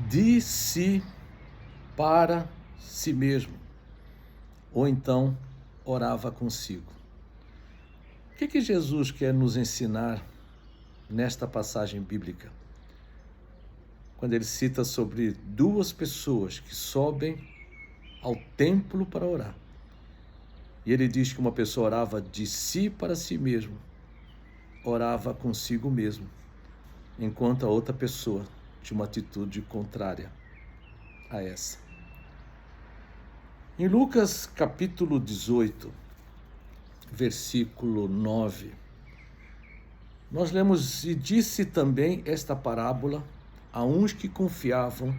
de si para si mesmo, ou então orava consigo. O que Jesus quer nos ensinar nesta passagem bíblica? Quando ele cita sobre duas pessoas que sobem ao templo para orar. E ele diz que uma pessoa orava de si para si mesmo, orava consigo mesmo, enquanto a outra pessoa tinha uma atitude contrária a essa. Em Lucas capítulo 18, versículo 9, nós lemos: e disse também esta parábola a uns que confiavam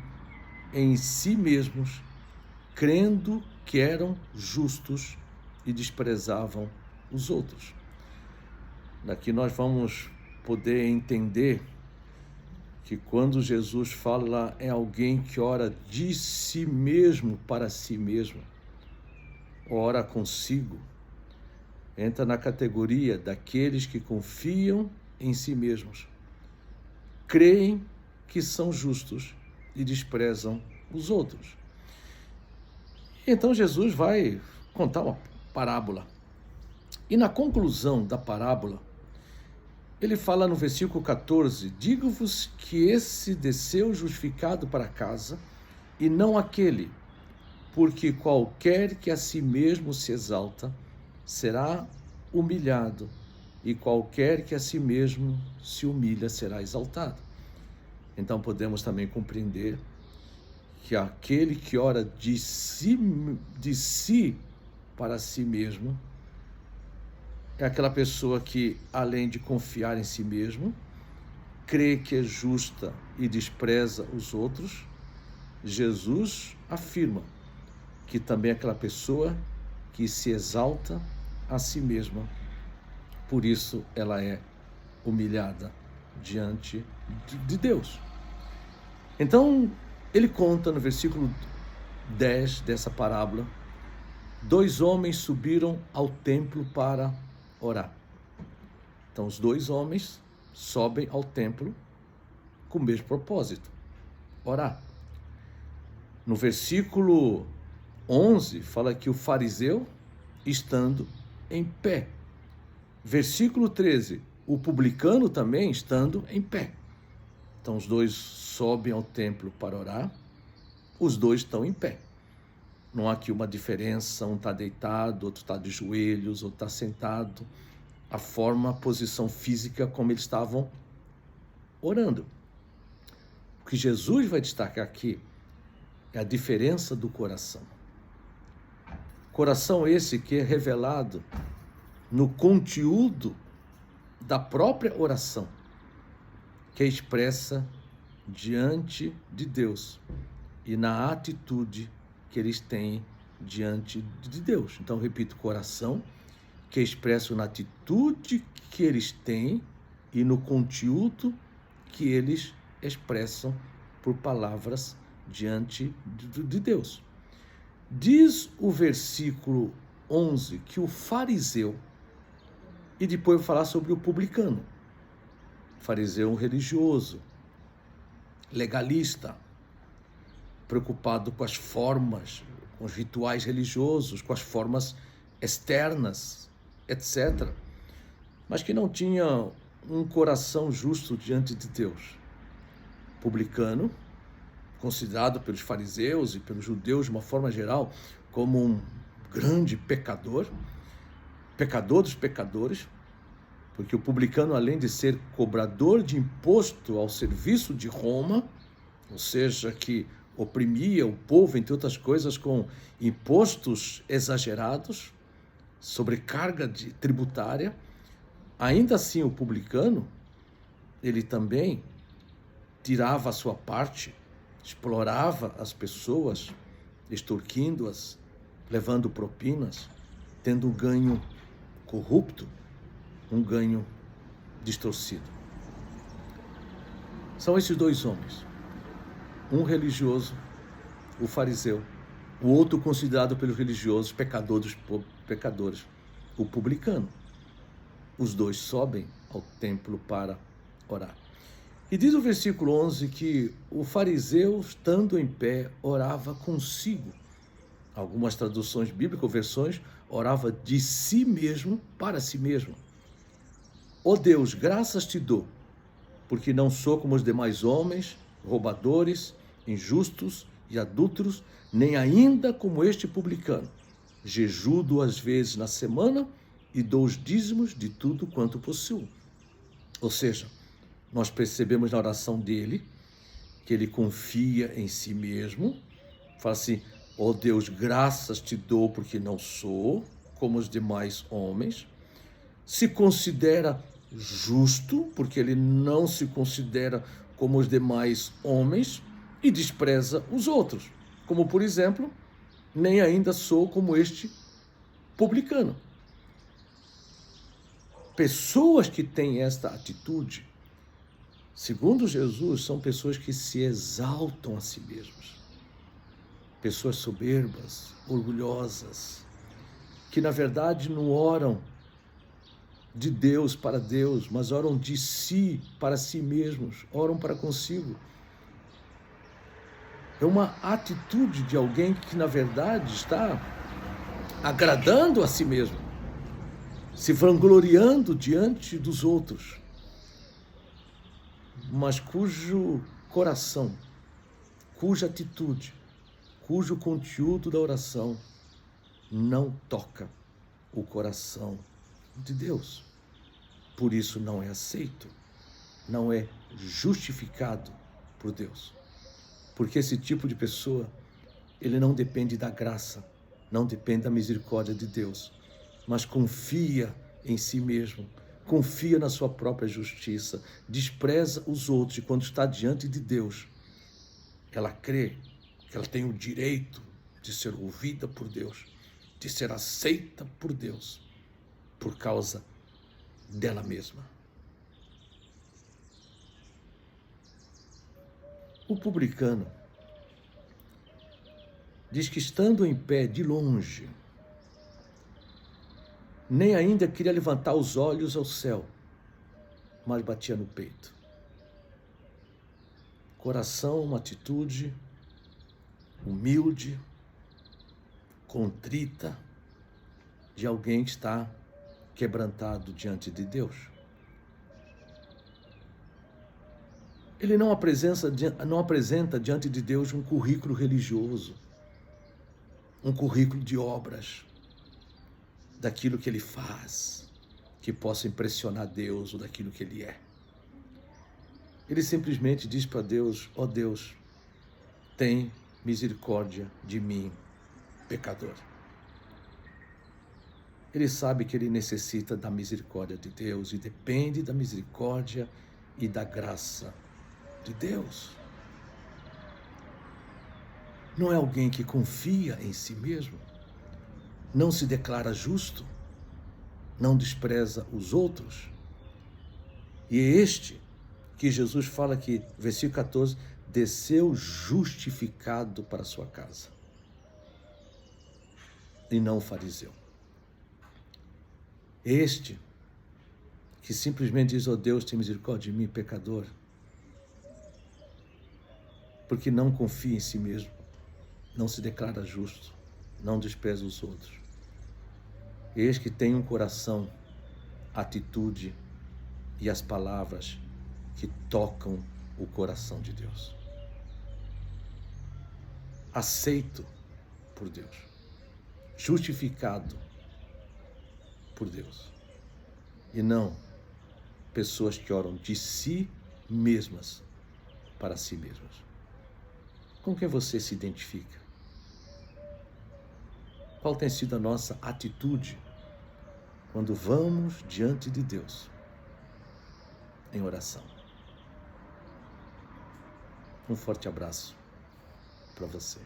em si mesmos, crendo que eram justos e desprezavam os outros. Daqui nós vamos poder entender que quando Jesus fala em alguém que ora de si mesmo para si mesmo, ora consigo, entra na categoria daqueles que confiam em si mesmos, creem que são justos e desprezam os outros. Então Jesus vai contar uma parábola. E na conclusão da parábola, ele fala no versículo 14: digo-vos que esse desceu justificado para casa, e não aquele, porque qualquer que a si mesmo se exalta, será humilhado, e qualquer que a si mesmo se humilha, será exaltado. Então podemos também compreender que aquele que ora de si para si mesmo é aquela pessoa que, além de confiar em si mesmo, crê que é justa e despreza os outros. Jesus afirma que também é aquela pessoa que se exalta a si mesma, por isso ela é humilhada diante de Deus. Então, ele conta no versículo 10 dessa parábola: dois homens subiram ao templo para orar. Então, os dois homens sobem ao templo com o mesmo propósito: orar. No versículo 11, fala que o fariseu estando em pé. Versículo 13, o publicano também estando em pé. Então, os dois sobem ao templo para orar, os dois estão em pé. Não há aqui uma diferença, um está deitado, outro está de joelhos, outro está sentado. A forma, a posição física como eles estavam orando. O que Jesus vai destacar aqui é a diferença do coração. Coração esse que é revelado no conteúdo da própria oração, que é expressa diante de Deus e na atitude que eles têm diante de Deus. Então, repito, coração que é expresso na atitude que eles têm e no conteúdo que eles expressam por palavras diante de Deus. Diz o versículo 11 que o fariseu, e depois eu vou falar sobre o publicano. O fariseu é um religioso, legalista, preocupado com as formas, com os rituais religiosos, com as formas externas, etc. Mas que não tinha um coração justo diante de Deus. Publicano, considerado pelos fariseus e pelos judeus de uma forma geral como um grande pecador, pecador dos pecadores, porque o publicano, além de ser cobrador de imposto ao serviço de Roma, ou seja, que oprimia o povo, entre outras coisas, com impostos exagerados, sobrecarga tributária, ainda assim o publicano, ele também tirava a sua parte, explorava as pessoas, extorquindo-as, levando propinas, tendo um ganho corrupto, um ganho distorcido. São esses dois homens, um religioso, o fariseu, o outro considerado pelos religiosos pecador dos pecadores, o publicano. Os dois sobem ao templo para orar. E diz o versículo 11 que o fariseu, estando em pé, orava consigo. Algumas traduções bíblicas ou versões, orava de si mesmo para si mesmo. Ó Deus, graças te dou, porque não sou como os demais homens, roubadores, injustos e adúlteros, nem ainda como este publicano. Jejuo 2 vezes na semana e dou os dízimos de tudo quanto possuo. Ou seja, nós percebemos na oração dele que ele confia em si mesmo, fala assim: ó Deus, graças te dou porque não sou como os demais homens. Se considera justo, porque ele não se considera como os demais homens, e despreza os outros, como por exemplo, nem ainda sou como este publicano. Pessoas que têm esta atitude, segundo Jesus, são pessoas que se exaltam a si mesmas, pessoas soberbas, orgulhosas, que na verdade não oram de Deus para Deus, mas oram de si para si mesmos, oram para consigo. É uma atitude de alguém que na verdade está agradando a si mesmo, se vangloriando diante dos outros, mas cujo coração, cuja atitude, cujo conteúdo da oração não toca o coração de Deus. Por isso não é aceito, não é justificado por Deus. Porque esse tipo de pessoa, ele não depende da graça, não depende da misericórdia de Deus, mas confia em si mesmo, confia na sua própria justiça, despreza os outros, e quando está diante de Deus, ela crê que ela tem o direito de ser ouvida por Deus, de ser aceita por Deus, por causa dela mesma. O publicano diz que, estando em pé de longe, nem ainda queria levantar os olhos ao céu, mas batia no peito. Coração, uma atitude humilde, contrita, de alguém que está quebrantado diante de Deus. Ele não apresenta diante de Deus um currículo religioso, um currículo de obras, daquilo que ele faz, que possa impressionar Deus, ou daquilo que ele é. Ele simplesmente diz para Deus: ó Deus, tem misericórdia de mim, pecador. Ele sabe que ele necessita da misericórdia de Deus e depende da misericórdia e da graça de Deus. Não é alguém que confia em si mesmo, não se declara justo, não despreza os outros. E é este que Jesus fala aqui, versículo 14, desceu justificado para a sua casa, e não o fariseu. Este que simplesmente diz: ó Deus, tem misericórdia de mim, pecador, porque não confia em si mesmo, não se declara justo, não despreza os outros. Eis que tem um coração, atitude e as palavras que tocam o coração de Deus. Aceito por Deus, justificado por Deus, e não pessoas que oram de si mesmas para si mesmas. Com quem você se identifica? Qual tem sido a nossa atitude quando vamos diante de Deus em oração? Um forte abraço para você.